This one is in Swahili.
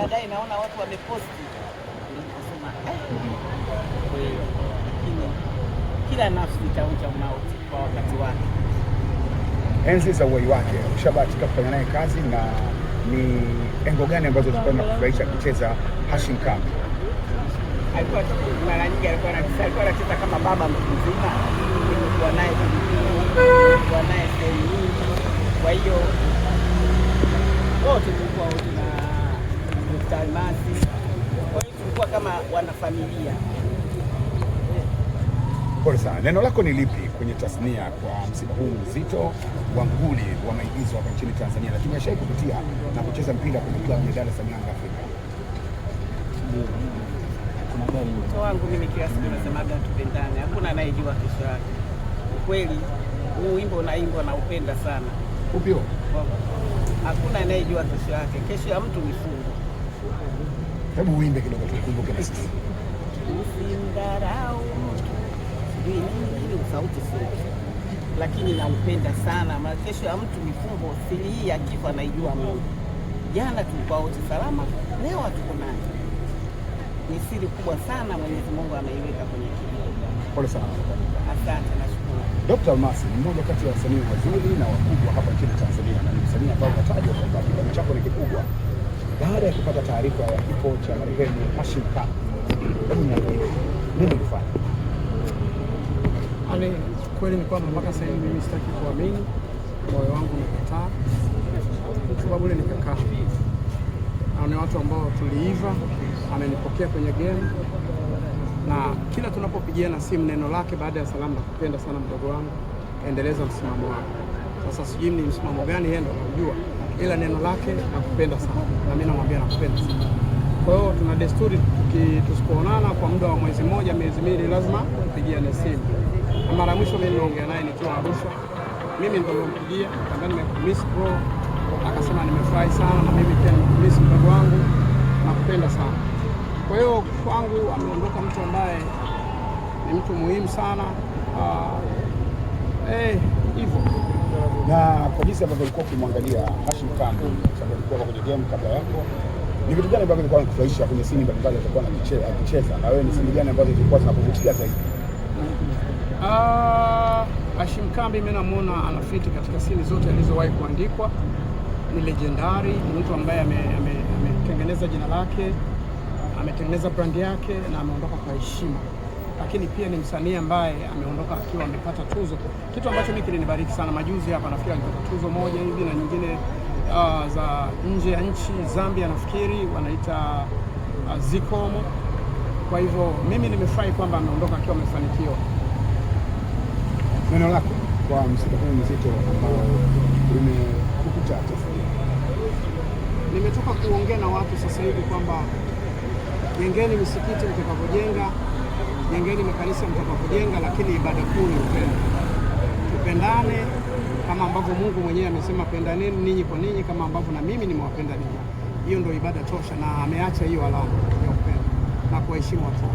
baadaye naona watu wameposti, nikasema kweli, lakini kila nafsi itaonja mauti kwa wakati wake. Enzi za uhai wake ushabahatika kufanya naye kazi, na ni engo gani ambazo zilikuwa zinakufurahisha kucheza Hashim Kambi? Alikuwa mara nyingi alikuwa anacheza kama baba mtu mzima, nilikuwa naye nilikuwa naye sehemu nyingi, kwa hiyo wote tulikuwa na Dr. Almasi, kwa hiyo tulikuwa kama wanafamilia. Pole sana. Neno lako ni lipi kwenye tasnia kwa msiba huu mzito wa nguli wa maigizo hapa nchini Tanzania, lakini ashawahi kupitia na kucheza mpira kwenye klabu ya Dar es Salaam Afrika? Mtoto wangu mimi kila siku nasemaga tupendane, hakuna anayejua kesho yake. Ukweli huu wimbo naimbwa na upenda sana. Upio? Hakuna anayejua kesho yake. Kesho ya mtu ni fungu. Hebu uimbe kidogo tukumbuke na sisi. Usimdharau nini sauti sio, lakini naupenda sana. Maana kesho ya mtu ni fungo, siri hii ya kifo anaijua Mungu. Jana tulikuwa wote salama, leo hatuko naye. Ni siri kubwa sana Mwenyezi Mungu ameiweka kwenye kifo. Pole sana. Asante, nashukuru. Dr. Almasi ni mmoja kati ya wasanii wazuri na wakubwa hapa nchini Tanzania, na ni msanii ambaye unatajwa kwamba kipaji chako ni kikubwa. Baada ya kupata taarifa ya kifo cha marehemu Hashim Kambi, hebu niambie nini ulifanya? Kweli ni kwamba mpaka sasa hivi mimi sitaki kuamini, moyo wangu umekataa, kwa sababu ile nikakaa na ni watu ambao tuliiva, amenipokea kwenye game, na kila tunapopigiana simu neno lake baada ya salamu, na kupenda sana mdogo wangu, endeleza msimamo wako. Sasa sijui ni msimamo gani yeye ndo anajua, ila neno lake nakupenda sana, na mimi namwambia nakupenda sana. Kwa hiyo tuna desturi tusipoonana kwa muda wa mwezi mmoja, miezi miwili, lazima tupigiane simu. Na mara mwisho mimi niongea naye nikiwa Arusha, mimi ndio nilimpigia kama nimekumiss bro, akasema nimefurahi sana na mimi pia nimekumiss mdogo wangu, nakupenda sana. Kwa hiyo kwangu ameondoka mtu ambaye ni mtu muhimu sana, hivyo. Na kwa jinsi ambavyo ulikuwa ukimwangalia Hashim Kambi, sababu alikuwa kwenye game kabla yako, ni vitu gani ambavyo vilikuwa vinakufurahisha kwenye sini mbalimbali alizokuwa akicheza, na wewe ni sini gani ambazo zilikuwa zinakuvutia zaidi? Hashim Kambi mimi namuona anafiti katika sini zote alizowahi kuandikwa. Ni legendary, ni mtu ambaye ametengeneza jina lake, ametengeneza brand yake na ameondoka kwa heshima. Lakini pia ni msanii ambaye ameondoka akiwa amepata tuzo, kitu ambacho mimi kilinibariki sana. Majuzi hapa nafikiri alipata tuzo moja hivi na nyingine za nje ya nchi, Zambia nafikiri wanaita Zikomo. Kwa hivyo mimi nimefurahi kwamba ameondoka akiwa amefanikiwa. Neno lako kwa msiba huu mzito ambao umekukuta Tanzania? Nimetoka kuongea na watu sasa hivi kwamba jengeni misikiti mtakapojenga, jengeni makanisa mtakapojenga, lakini ibada kuu ni upendo. Tupendane kama ambavyo Mungu mwenyewe amesema pendaneni ninyi kwa ninyi kama ambavyo na mimi nimewapenda ninyi. Hiyo ndio ibada tosha, na ameacha hiyo alama ya upendo na kuheshimu watu.